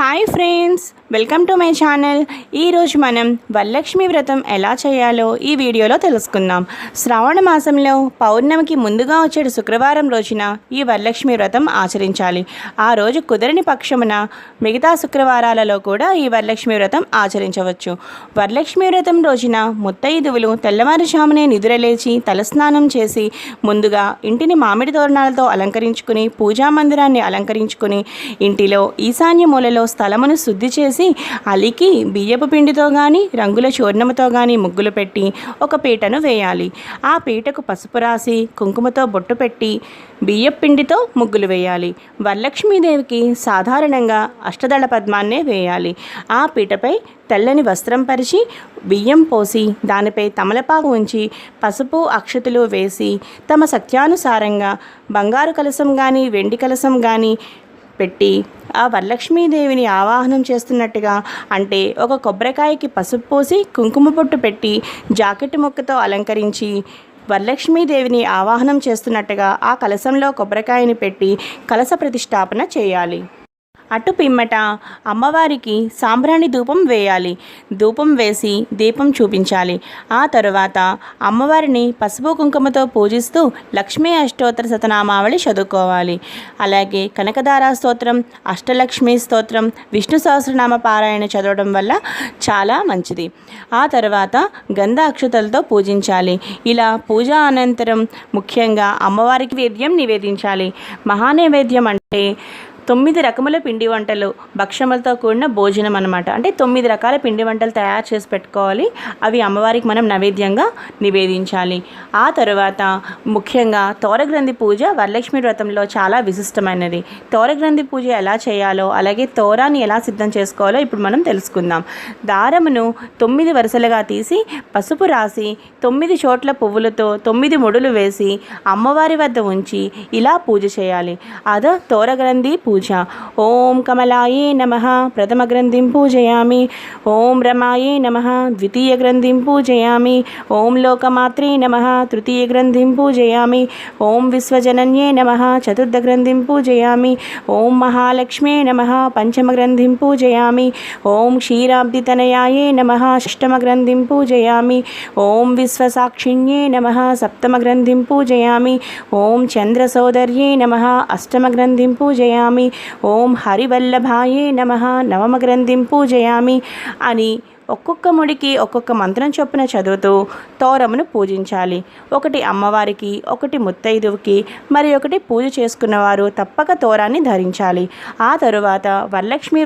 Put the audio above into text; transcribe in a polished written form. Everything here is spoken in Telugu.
Hi friends, welcome to my channel. ఈరోజు మనం వరలక్ష్మి వ్రతం ఎలా చేయాలో ఈ వీడియోలో తెలుసుకుందాం. శ్రావణ మాసంలో పౌర్ణమికి ముందుగా వచ్చే శుక్రవారం రోజున ఈ వరలక్ష్మి వ్రతం ఆచరించాలి. ఆ రోజు కుదరని పక్షమున మిగతా శుక్రవారాలలో కూడా ఈ వరలక్ష్మి వ్రతం ఆచరించవచ్చు. వరలక్ష్మి వ్రతం రోజున ముత్తైదువులు తెల్లవారుజామునే నిద్రలేచి తలస్నానం చేసి ముందుగా ఇంటిని మామిడి తోరణాలతో అలంకరించుకుని పూజా మందిరాన్ని అలంకరించుకుని ఇంటిలో ఈశాన్య మూలలో స్థలమును శుద్ధి చేసి అలికి బియ్యపు పిండితో కానీ రంగుల చూర్ణముతో కానీ ముగ్గులు పెట్టి ఒక పీటను వేయాలి. ఆ పీటకు పసుపు రాసి కుంకుమతో బొట్టు పెట్టి బియ్యపు పిండితో ముగ్గులు వేయాలి. వరలక్ష్మీదేవికి సాధారణంగా అష్టదళ పద్మాన్నే వేయాలి. ఆ పీటపై తెల్లని వస్త్రం పరిచి బియ్యం పోసి దానిపై తమలపాకు ఉంచి పసుపు అక్షతులు వేసి తమ సత్యానుసారంగా బంగారు కలశం కానీ వెండి కలశం కానీ పెట్టి ఆ వరలక్ష్మీదేవిని ఆవాహనం చేస్తున్నట్టుగా, అంటే ఒక కొబ్బరికాయకి పసుపు పోసి కుంకుమ పొట్టు పెట్టి జాకెట్ ముక్కతో అలంకరించి వరలక్ష్మీదేవిని ఆవాహనం చేస్తున్నట్టుగా ఆ కలశంలో కొబ్బరికాయని పెట్టి కలశ ప్రతిష్టాపన చేయాలి. అటు పిమ్మట అమ్మవారికి సాంబ్రాణి ధూపం వేయాలి. ధూపం వేసి దీపం చూపించాలి. ఆ తరువాత అమ్మవారిని పసుపు కుంకుమతో పూజిస్తూ లక్ష్మీ అష్టోత్తర శతనామావళి చదువుకోవాలి. అలాగే కనకదారా స్తోత్రం, అష్టలక్ష్మీ స్తోత్రం, విష్ణు సహస్రనామ పారాయణ చదవడం వల్ల చాలా మంచిది. ఆ తర్వాత గంధ అక్షతలతో పూజించాలి. ఇలా పూజ అనంతరం ముఖ్యంగా అమ్మవారికి నైవేద్యం నివేదించాలి. మహానైవేద్యం అంటే 9 రకముల పిండి వంటలు భక్షములతో కూడిన భోజనం అన్నమాట. అంటే 9 రకాల పిండి వంటలు తయారు చేసి పెట్టుకోవాలి. అవి అమ్మవారికి మనం నైవేద్యంగా నివేదించాలి. ఆ తరువాత ముఖ్యంగా తోరగ్రంథి పూజ వరలక్ష్మి వ్రతంలో చాలా విశిష్టమైనది. తోరగ్రంథి పూజ ఎలా చేయాలో అలాగే తోరాన్ని ఎలా సిద్ధం చేసుకోవాలో ఇప్పుడు మనం తెలుసుకుందాం. దారమును 9 వరుసలుగా తీసి పసుపు రాసి 9 చోట్ల పువ్వులతో 9 ముడులు వేసి అమ్మవారి వద్ద ఉంచి ఇలా పూజ చేయాలి. అదో తోరగ్రంథి పూజ. ఓం కమలాయే నమః ప్రథమ గ్రంథిం పూజయామి. ఓం రమాయే నమః ద్వితీయ గ్రంథిం పూజయామి. ఓం లోకమాత్రే నమః తృతీయ గ్రంథిం పూజయామి. ఓం విశ్వజనన్యే నమః చతుర్థ గ్రంథిం పూజయామి. ఓం మహాలక్ష్మే నమః పంచమ గ్రంథిం పూజయామి. ఓం క్షీరాబ్దితనయాయే నమః షష్టమ గ్రంథిం పూజయామి. ఓం విశ్వసాక్షిణ్యే నమః సప్తమ గ్రంథిం పూజయామి. ఓం చంద్రసోదర్యే నమః అష్టమ గ్రంథిం పూజయామి. ఓం హరివల్లభాయే నమః నవమ గ్రంథిం పూజయామి అని ఒక్కొక్క ముడికి ఒక్కొక్క మంత్రం చొప్పున చదువుతూ తోరమును పూజించాలి. ఒకటి అమ్మవారికి, ఒకటి ముత్తైదువుకి, మరి ఒకటి పూజ చేసుకున్నవారు తప్పక తోరాన్ని ధరించాలి. ఆ తరువాత వరలక్ష్మి